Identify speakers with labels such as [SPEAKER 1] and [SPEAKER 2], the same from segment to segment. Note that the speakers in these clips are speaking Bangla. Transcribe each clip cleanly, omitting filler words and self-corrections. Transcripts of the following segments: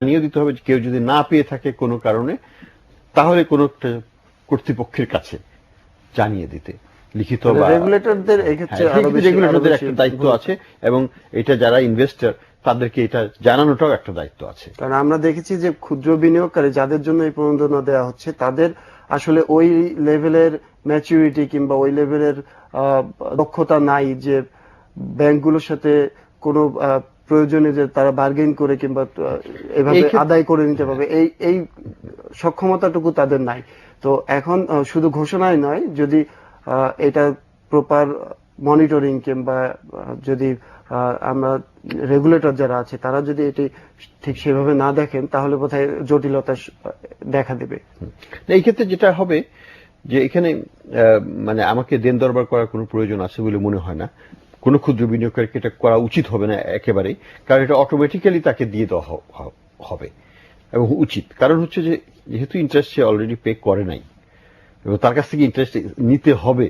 [SPEAKER 1] জানিয়ে দিতে হবে যে কেউ যদি না পেয়ে থাকে কোনো কারণে, তাহলে কোনো একটা কর্তৃপক্ষের কাছে জানিয়ে দিতে, লিখিত বা
[SPEAKER 2] রেগুলেটরদের এক্ষেত্রে
[SPEAKER 1] রেগুলেটরদের একটা দায়িত্ব আছে, এবং এটা যারা ইনভেস্টর তাদেরকে এটা জানানোটাও একটা দায়িত্ব আছে।
[SPEAKER 2] কারণ আমরা দেখেছি যে ক্ষুদ্র বিনিয়োগকারী যাদের জন্য এই প্রণোদনা দেওয়া হচ্ছে, তাদের আসলে ওই লেভেলের ম্যাচুরিটি কিংবা ওই লেভেলের দক্ষতা নাই যে ব্যাংকগুলোর সাথে কোনো প্রয়োজনে যে তারা বার্গেন করে কিংবা এভাবে আদায় করে নিতে পারবে, এই সক্ষমতাটুকু তাদের নাই। তো এখন শুধু ঘোষণায় নয়, যদি এটা প্রপার মনিটরিং কিংবা যদি আমরা রেগুলেটর যারা আছে তারা যদি এটি ঠিক সেভাবে না দেখেন, তাহলে বোধহয় জটিলতা দেখা দেবে।
[SPEAKER 1] এই ক্ষেত্রে যেটা হবে যে এখানে মানে আমাকে দেন দরবার করার কোনো প্রয়োজন আছে বলে মনে হয় না। কোনো ক্ষুদ্র বিনিয়োগকারীকে এটা করা উচিত হবে না একেবারেই, কারণ এটা অটোমেটিক্যালি তাকে দিয়ে দেওয়া হবে এবং উচিত। কারণ হচ্ছে যে যেহেতু ইন্টারেস্ট সে অলরেডি পে করে নাই এবং তার কাছ থেকে ইন্টারেস্ট নিতে হবে,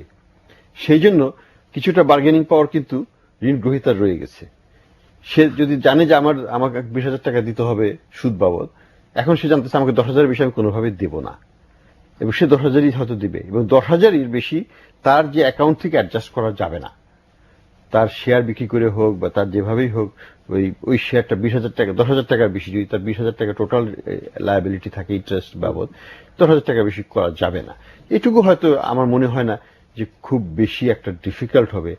[SPEAKER 1] সেই জন্য কিছুটা বার্গেনিং পাওয়ার কিন্তু ঋণ গ্রহীতার রয়ে গেছে। সে যদি জানে যে আমাকে 20,000 টাকা দিতে হবে সুদ বাবদ, এখন সে জানতেছে আমাকে 10,000 বেশি আমি কোনোভাবে দেব না, এবং সে 10,000ই হয়তো দিবে, এবং 10,000-এর বেশি তার যে অ্যাকাউন্ট থেকে অ্যাডজাস্ট করা যাবে না। তার শেয়ার বিক্রি করে হোক বা তার যেভাবেই হোক, ওই শেয়ারটা 20,000 টাকা, 10,000 টাকার বেশি যদি তার 20,000 টাকা টোটাল লায়াবিলিটি থাকে ইন্টারেস্ট বাবদ, 10,000 টাকা বেশি করা যাবে না। এটুকু হয়তো আমার মনে হয় না যে খুব বেশি একটা ডিফিকাল্ট হবে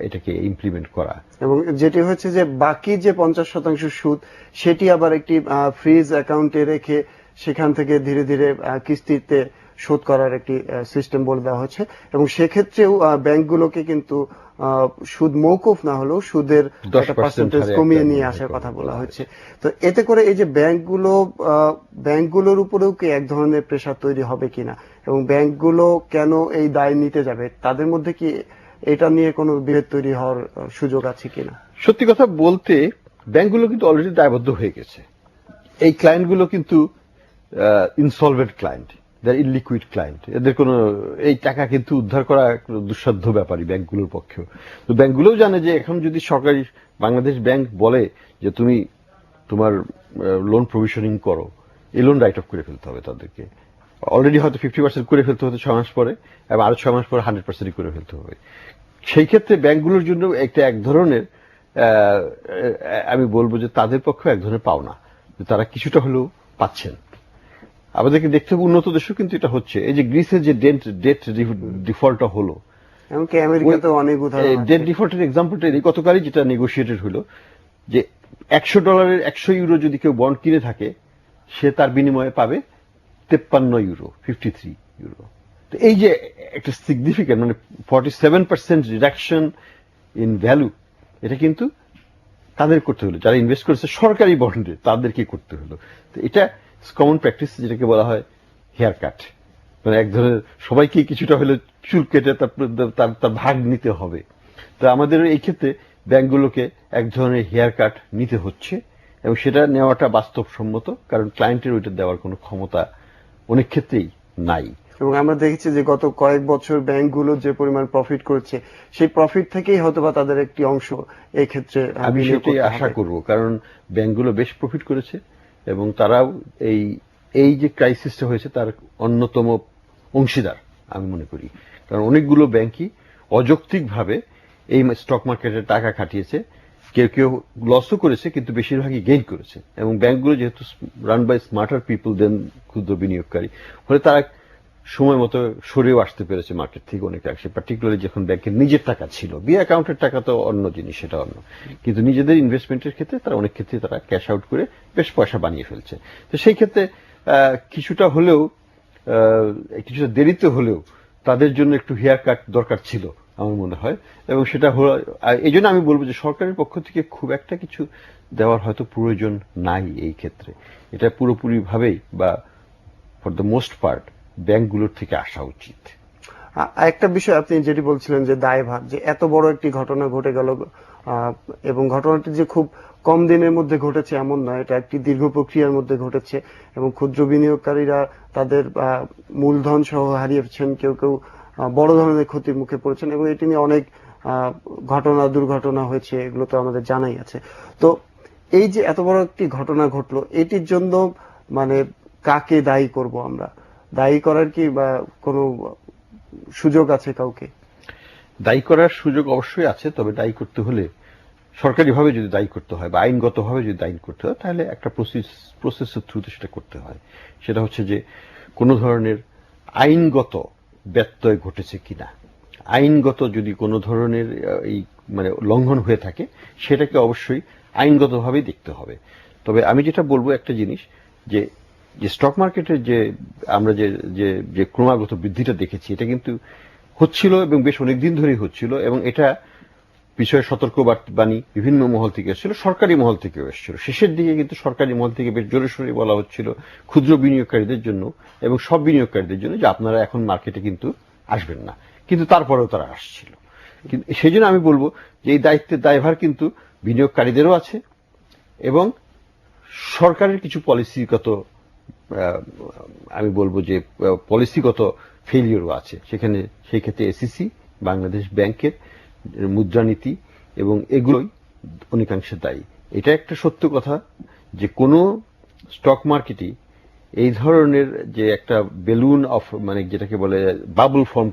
[SPEAKER 1] এটাকে ইমপ্লিমেন্ট করা।
[SPEAKER 2] এবং যেটি হচ্ছে যে বাকি যে 50% সুদ, সেটি আবার একটি ফ্রিজ অ্যাকাউন্টে রেখে সেখান থেকে ধীরে ধীরে কিস্তিতে শোধ করার একটি সিস্টেম বলে দেওয়া হচ্ছে। এবং সেক্ষেত্রেও ব্যাংকগুলোকে কিন্তু সুদ মৌকুফ না হলেও সুদের একটা পার্সেন্টেজ কমিয়ে নিয়ে আসার কথা বলা হচ্ছে। তো এতে করে এই যে ব্যাংকগুলোর উপরেও কি এক ধরনের প্রেসার তৈরি হবে কিনা, এবং ব্যাংকগুলো কেন এই দায় নিতে যাবে, তাদের মধ্যে কি এটা নিয়ে কোনো বিভেদ তৈরি হওয়ার সুযোগ আছে কিনা?
[SPEAKER 1] সত্যি কথা বলতে ব্যাংকগুলো কিন্তু অলরেডি দায়বদ্ধ হয়ে গেছে। এই ক্লায়েন্টগুলো কিন্তু ইনসলভেন্ট ক্লায়েন্ট, ইলিকুইড ক্লায়েন্ট, এদের কোনো এই টাকা কিন্তু উদ্ধার করা দুঃসাধ্য ব্যাপারই ব্যাংকগুলোর পক্ষেও। তো ব্যাংকগুলোও জানে যে এখন যদি সরকারি বাংলাদেশ ব্যাংক বলে যে তুমি তোমার লোন প্রভিশনিং করো, এই লোন রাইট অফ করে ফেলতে হবে তাদেরকে। অলরেডি হয়তো 50% করে ফেলতে হতো 6 মাস পরে, এবং আরো 6 মাস পরে 100% করে ফেলতে হবে। সেই ক্ষেত্রে ব্যাংকগুলোর জন্য একটা এক ধরনের আমি বলবো যে তাদের পক্ষে এক ধরনের পাওনা, তারা কিছুটা হলেও পাচ্ছেন। আমাদেরকে দেখতে হবে উন্নত দেশেও কিন্তু এটা হচ্ছে। এই যে গ্রিসের যে ডেট ডিফল্টটা হলো,
[SPEAKER 2] এমনকি আমেরিকাতেও অনেক উদাহরণ আছে।
[SPEAKER 1] ডেট ডিফল্টের এক্সাম্পলটা এই গতকালই যেটা নেগোশিয়েটেড হলো, যে $100 100 যদি কেউ বন্ড কিনে থাকে, সে তার বিনিময়ে পাবে €53, 53। তো এই যে একটা সিগনিফিক্যান্ট, মানে 47% রিডাকশন ইন ভ্যালু, এটা কিন্তু তাদের করতে হলো, যারা ইনভেস্ট করেছে সরকারি বন্ডে তাদেরকে করতে হলো। তো এটা কমন প্র্যাকটিস, যেটাকে বলা হয় হেয়ার কাট, মানে এক ধরনের সবাইকে কিছুটা হলে চুল কেটে তার ভাগ নিতে হবে। তো আমাদের এই ক্ষেত্রে ব্যাংকগুলোকে এক ধরনের হেয়ার কাট নিতে হচ্ছে, এবং সেটা নেওয়াটা বাস্তবসম্মত, কারণ ক্লায়েন্টের ওইটা দেওয়ার কোনো ক্ষমতা অনেক ক্ষেত্রেই নাই।
[SPEAKER 2] এবং আমরা দেখেছি যে গত কয়েক বছর ব্যাংকগুলো যে পরিমাণ প্রফিট করেছে, সেই প্রফিট থেকেই হয়তোবা তাদের একটি অংশ এই ক্ষেত্রে
[SPEAKER 1] আমি সেটাই আশা করব, কারণ ব্যাংকগুলো বেশ প্রফিট করেছে, এবং তারাও এই যে ক্রাইসিসটা হয়েছে তার অন্যতম অংশীদার আমি মনে করি। কারণ অনেকগুলো ব্যাংকই অযৌক্তিকভাবে এই স্টক মার্কেটে টাকা খাটিয়েছে, কেউ কেউ লসও করেছে, কিন্তু বেশিরভাগই গেইন করেছে। এবং ব্যাংকগুলো যেহেতু রান বাই স্মার্টার পিপল দেন ক্ষুদ্র বিনিয়োগকারী, ফলে তারা সময় মতো সরেও আসতে পেরেছে মার্কেট থেকে অনেকাংশে, পার্টিকুলারলি যখন ব্যাংকের নিজের টাকা ছিল। বি অ্যাকাউন্টের টাকা তো অন্য জিনিস, সেটা অন্য, কিন্তু নিজেদের ইনভেস্টমেন্টের ক্ষেত্রে তারা অনেক ক্ষেত্রে তারা ক্যাশ আউট করে বেশ পয়সা বানিয়ে ফেলছে। তো সেই ক্ষেত্রে কিছুটা হলেও, কিছুটা দেরিতে হলেও তাদের জন্য একটু হেয়ার কাট দরকার ছিল আমার মনে হয়। এবং সেটা হলো, এই জন্য আমি বলবো যে সরকারের পক্ষ থেকে খুব একটা কিছু দেওয়ার হয়তো প্রয়োজন নাই এই ক্ষেত্রে। এটা পুরোপুরি ভাবেই বা ফর দ্য মোস্ট পার্ট ব্যাংকগুলোর থেকে আসা উচিত।
[SPEAKER 2] একটা বিষয় আপনি যেটি বলছিলেন যে দায়ভার, যে এত বড় একটি ঘটনা ঘটে গেল, এবং ঘটনাটি যে খুব কম দিনের মধ্যে ঘটেছে এমন নয়, এটা একটি দীর্ঘ প্রক্রিয়ার মধ্যে ঘটেছে, এবং ক্ষুদ্র বিনিয়োগকারীরা তাদের মূলধন সহ হারিয়েছেন, কেউ কেউ বড় ধরনের ক্ষতির মুখে পড়েছেন, এবং এটি নিয়ে অনেক দুর্ঘটনা হয়েছে, এগুলো তো আমাদের জানাই আছে। তো এই যে এত বড় একটি ঘটনা ঘটলো, এটির জন্য মানে কাকে দায়ী করব আমরা? দায়ী করার কি বা কোনো সুযোগ আছে কাউকে?
[SPEAKER 1] দায়ী করার সুযোগ অবশ্যই আছে, তবে দায়ী করতে হলে সরকারিভাবে যদি দায়ী করতে হয় বা আইনগতভাবে যদি দায়ী করতে হয়, তাহলে একটা প্রসেসের থ্রুতে সেটা করতে হয়। সেটা হচ্ছে যে কোনো ধরনের আইনগত ব্যত্যয় ঘটেছে কিনা, আইনগত যদি কোনো ধরনের এই মানে লঙ্ঘন হয়ে থাকে, সেটাকে অবশ্যই আইনগতভাবেই দেখতে হবে। তবে আমি যেটা বলবো একটা জিনিস, যে যে স্টক মার্কেটের যে আমরা যে যে যে ক্রমাগত বৃদ্ধিটা দেখেছি, এটা কিন্তু হচ্ছিল এবং বেশ অনেকদিন ধরেই হচ্ছিল, এবং এটা বিষয়ে সতর্কবাণী বিভিন্ন মহল থেকে এসেছিল, সরকারি মহল থেকেও এসেছিল। শেষের দিকে কিন্তু সরকারি মহল থেকে বেশ জোরে সোরে বলা হচ্ছিল ক্ষুদ্র বিনিয়োগকারীদের জন্য এবং সব বিনিয়োগকারীদের জন্য, যে আপনারা এখন মার্কেটে কিন্তু আসবেন না, কিন্তু তারপরেও তারা আসছিল। কিন্তু সেই জন্য আমি বলবো যে এই দায়িত্বের দায়ভার কিন্তু বিনিয়োগকারীদেরও আছে, এবং সরকারের কিছু পলিসিগত আমি বলবো যে পলিসিগত ফেলিওরও আছে সেখানে। সেই ক্ষেত্রে এসিসি, বাংলাদেশ ব্যাংকের মুদ্রানীতি এবং এগুলোই অনেকাংশে দায়ী। এটা একটা সত্য কথা যে কোনো স্টক মার্কেটই এই ধরনের যে একটা বেলুন অফ মানে যেটাকে বলে বাবল ফর্ম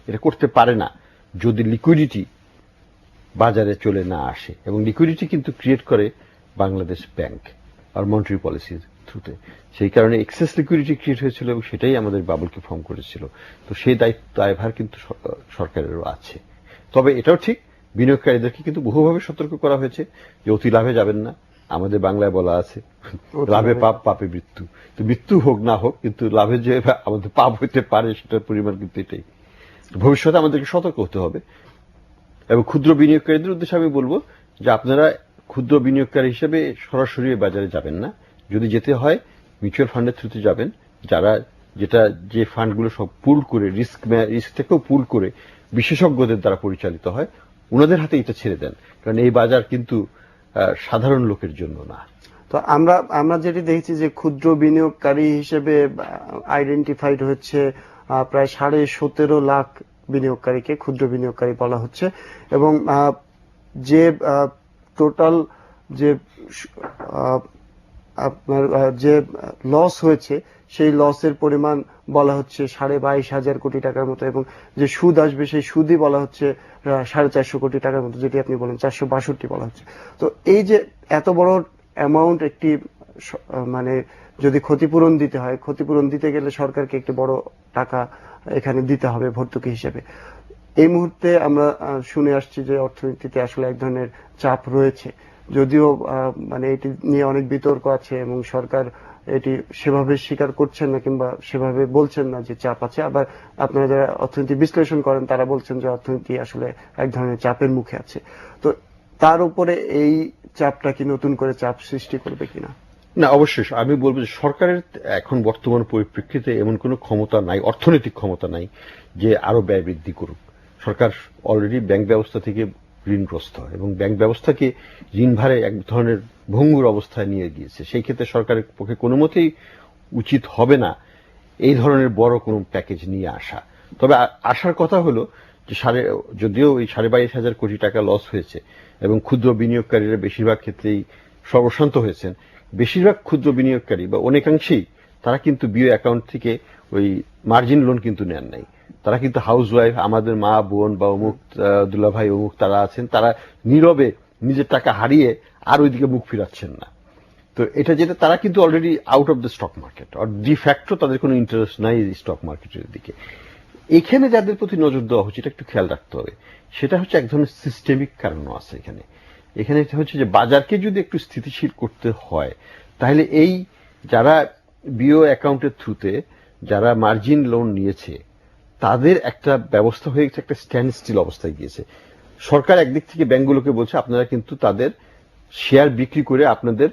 [SPEAKER 1] এটা করতে পারে না যদি লিকুইডিটি বাজারে চলে না আসে, এবং লিকুইডিটি কিন্তু ক্রিয়েট করে বাংলাদেশ ব্যাংক আর মনিটারি পলিসির থ্রুতে। সেই কারণে এক্সেস লিকুইডিটি ক্রিয়েট হয়েছিল এবং সেটাই আমাদের বাবলকে ফর্ম করেছিল। তো সেই দায়ভার কিন্তু সরকারেরও আছে। তবে এটাও ঠিক, বিনিয়োগকারীদেরকে কিন্তু বহুভাবে সতর্ক করা হয়েছে যে অতি লাভে যাবেন না। আমাদের বাংলায় বলা আছে লাভে পাপ পাপে মৃত্যু। তো মৃত্যু হোক না হোক, কিন্তু লাভে যে আমাদের পাপ হইতে পারে সেটার পরিমাণ কিন্তু এটাই। ভবিষ্যতে আমাদেরকে সতর্ক হতে হবে। এবং ক্ষুদ্র বিনিয়োগকারীদের উদ্দেশ্যে আমি বলবো যে আপনারা ক্ষুদ্র বিনিয়োগকারী হিসেবে সরাসরি বাজারে যাবেন না। যদি যেতে হয় মিউচুয়াল ফান্ডের থ্রুতে যাবেন, যারা যে ফান্ডগুলো সব পুল করে রিস্ক থেকেও পুল করে বিশেষজ্ঞদের দ্বারা পরিচালিত হয়, ওনাদের হাতে এটা ছেড়ে দেন, কারণ এই বাজার কিন্তু সাধারণ লোকের জন্য না।
[SPEAKER 2] তো আমরা যেটি দেখছি যে ক্ষুদ্র বিনিয়োগকারী হিসেবে আইডেন্টিফাইড হচ্ছে প্রায় 17.5 লাখ বিনিয়োগকারীকে ক্ষুদ্র বিনিয়োগকারী বলা হচ্ছে, এবং যে টোটাল যে আপনার যে লস হয়েছে সেই লসের পরিমাণ বলা হচ্ছে 22,500 কোটি টাকার মতো, এবং যে সুদ আসবে সেই সুদই বলা হচ্ছে 450 কোটি টাকার মতো, যেটি আপনি বলেন 462 বলা হচ্ছে। তো এই যে এত বড় অ্যামাউন্ট একটি মানে যদি ক্ষতিপূরণ দিতে হয়, ক্ষতিপূরণ দিতে গেলে সরকারকে একটি বড় টাকা এখানে দিতে হবে ভর্তুকি হিসেবে। এই মুহূর্তে আমরা শুনে আসছি যে অর্থনীতিতে আসলে এক ধরনের চাপ রয়েছে, যদিও মানে এটি নিয়ে অনেক বিতর্ক আছে এবং সরকার এটি সেভাবে স্বীকার করছেন না কিংবা সেভাবে বলছেন না যে চাপ আছে। আবার আপনারা যারা অর্থনীতি বিশ্লেষণ করেন তারা বলছেন যে অর্থনীতি আসলে এক ধরনের চাপের মুখে আছে। তো তার উপরে এই চাপটা কি নতুন করে চাপ সৃষ্টি করবে কিনা?
[SPEAKER 1] না, অবশ্যই আমি বলবো যে সরকারের এখন বর্তমান পরিপ্রেক্ষিতে এমন কোনো ক্ষমতা নাই, অর্থনৈতিক ক্ষমতা নাই যে আরো ব্যয় বৃদ্ধি করুক। সরকার অলরেডি ব্যাংক ব্যবস্থা থেকে ঋণগ্রস্ত এবং ব্যাংক ব্যবস্থাকে ঋণ ভারে এক ধরনের ভঙ্গুর অবস্থায় নিয়ে গিয়েছে। সেই ক্ষেত্রে সরকারের পক্ষে কোনো মতেই উচিত হবে না এই ধরনের বড় কোনো প্যাকেজ নিয়ে আসা। তবে আসার কথা হলো যে যদিও এই 22,500 কোটি টাকা লস হয়েছে এবং ক্ষুদ্র বিনিয়োগকারীরা বেশিরভাগ ক্ষেত্রেই সর্বশান্ত হয়েছেন, বেশিরভাগ ক্ষুদ্র বিনিয়োগকারী বা অনেকাংশেই তারা কিন্তু বিও অ্যাকাউন্ট থেকে ওই মার্জিন লোন কিন্তু নেন নাই। তারা কিন্তু হাউস ওয়াইফ, আমাদের মা বোন বা অমুক দুলাভাই অমুক তারা আছেন, তারা নীরবে নিজের টাকা হারিয়ে আর ওইদিকে মুখ ফিরাচ্ছেন না। তো এটা যেটা তারা কিন্তু already out of the stock market, আর ডি ফ্যাক্টো তাদের কোনো ইন্টারেস্ট নাই স্টক মার্কেটের দিকে। এখানে যাদের প্রতি নজর দেওয়া হচ্ছে এটা একটু খেয়াল রাখতে হবে। সেটা হচ্ছে এক ধরনের সিস্টেমিক কারণও আছে এখানে। এখানে হচ্ছে যে বাজারকে যদি একটু স্থিতিশীল করতে হয়, তাহলে এই যারা বিও অ্যাকাউন্টের থ্রুতে যারা মার্জিন লোন নিয়েছে তাদের একটা ব্যবস্থা হয়ে গেছে, একটা স্ট্যান্ড স্টিল অবস্থায় গিয়েছে। সরকার একদিক থেকে ব্যাংকগুলোকে বলছে আপনারা কিন্তু তাদের শেয়ার বিক্রি করে আপনাদের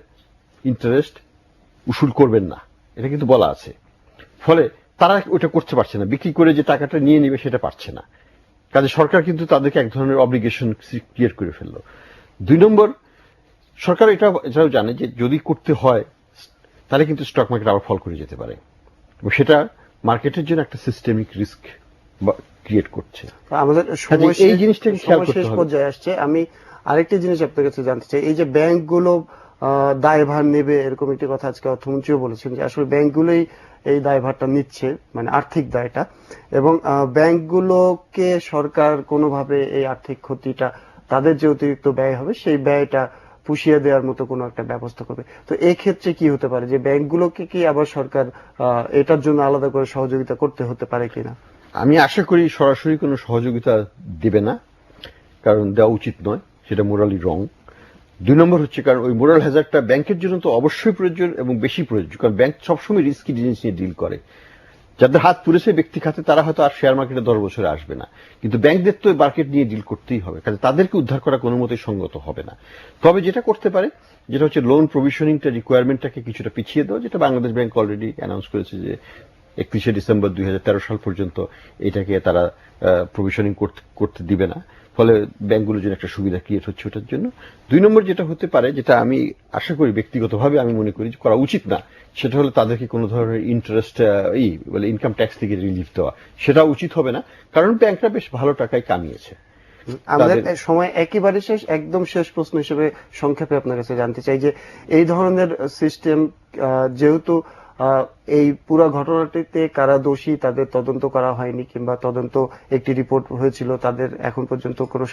[SPEAKER 1] ইন্টারেস্ট উসুল করবেন না, এটা কিন্তু বলা আছে। ফলে তারা ওটা করতে পারছে না, বিক্রি করে যে টাকাটা নিয়ে নেবে সেটা পারছে না। কাজে সরকার কিন্তু তাদেরকে এক ধরনের অব্লিগেশন ক্রিয়েট করে ফেললো। 2 নম্বর, সরকার এটাও জানে যে যদি করতে হয় তাহলে কিন্তু স্টক মার্কেট আবার ফল করে যেতে পারে, এবং সেটা মার্কেটের জন্য একটা সিস্টেমিক রিস্ক ক্রিয়েট করছে।
[SPEAKER 2] আমাদের
[SPEAKER 1] এই জিনিসটাকে খেয়াল করতে হবে।
[SPEAKER 2] শেষ পর্যায়ে আসছে। আমি আরেকটি জিনিস আপনার কাছে জানতে চাই, এই যে ব্যাংকগুলো দায়ভার নেবে, এরকম একটি কথা আজকে অর্থমন্ত্রীও বলেছেন যে আসলে ব্যাংকগুলোই এই দায়ভারটা নিচ্ছে, মানে আর্থিক দায়টা, এবং ব্যাংকগুলোকে সরকার কোনোভাবে এই আর্থিক ক্ষতিটা, তাদের যে অতিরিক্ত ব্যয় হবে সেই ব্যয়টা পুষিয়ে দেওয়ার মতো কোনো একটা ব্যবস্থা করবে। তো এই ক্ষেত্রে কি হতে পারে যে ব্যাংকগুলোকে কি আবার সরকার এটার জন্য আলাদা করে সহযোগিতা করতে হতে পারে কিনা?
[SPEAKER 1] আমি আশা করি সরাসরি কোনো সহযোগিতা দিবে না, কারণ দেওয়া উচিত নয়, সেটা মোরালি রং। 2 নম্বর হচ্ছে কারণ ওই মোরাল হ্যাজার্ডটা ব্যাংকের জন্য তো অবশ্যই প্রয়োজন এবং বেশি প্রয়োজন, কারণ ব্যাংক সবসময় রিস্কি জিনিস নিয়ে ডিল করে। যাদের হাত পুড়েছে ব্যক্তি খাতে তারা হয়তো আর শেয়ার মার্কেটে 10 বছরে আসবে না, কিন্তু ব্যাংকদের তো মার্কেট নিয়ে ডিল করতেই হবে, কাজে তাদেরকে উদ্ধার করা কোনো মতেই সঙ্গত হবে না। তবে যেটা করতে পারে যেটা হচ্ছে লোন প্রভিশনিংটা রিকোয়ারমেন্টটাকে কিছুটা পিছিয়ে দেওয়া, যেটা বাংলাদেশ ব্যাংক অলরেডি অ্যানাউন্স করেছে যে 31শে ডিসেম্বর 2013 সাল পর্যন্ত এটাকে তারা প্রভিশনিং করতে দিবে না, ফলে ব্যাংকগুলোর জন্য একটা সুবিধা ক্রিয়েট হচ্ছে ওটার জন্য। 2 নম্বর যেটা হতে পারে, যেটা আমি আশা করি ব্যক্তিগতভাবে আমি মনে করি করা উচিত না, সেটা হলো তাদেরকে কোনো ধরনের ইন্টারেস্ট বলে ইনকাম ট্যাক্স থেকে রিলিফ দেওয়া, সেটা উচিত হবে না, কারণ ব্যাংকরা বেশ ভালো টাকায় কামিয়েছে।
[SPEAKER 2] আমাদের সময় একেবারে শেষ, একদম শেষ প্রশ্ন হিসেবে সংক্ষেপে আপনার কাছে জানতে চাই যে এই ধরনের সিস্টেম, যেহেতু এই পুরো ঘটনাটিতে কারা দোষী তাদের তদন্ত করা হয়নি, কিংবা তদন্ত একটি রিপোর্ট হয়েছিল, তাদের এখন পর্যন্ত কোনো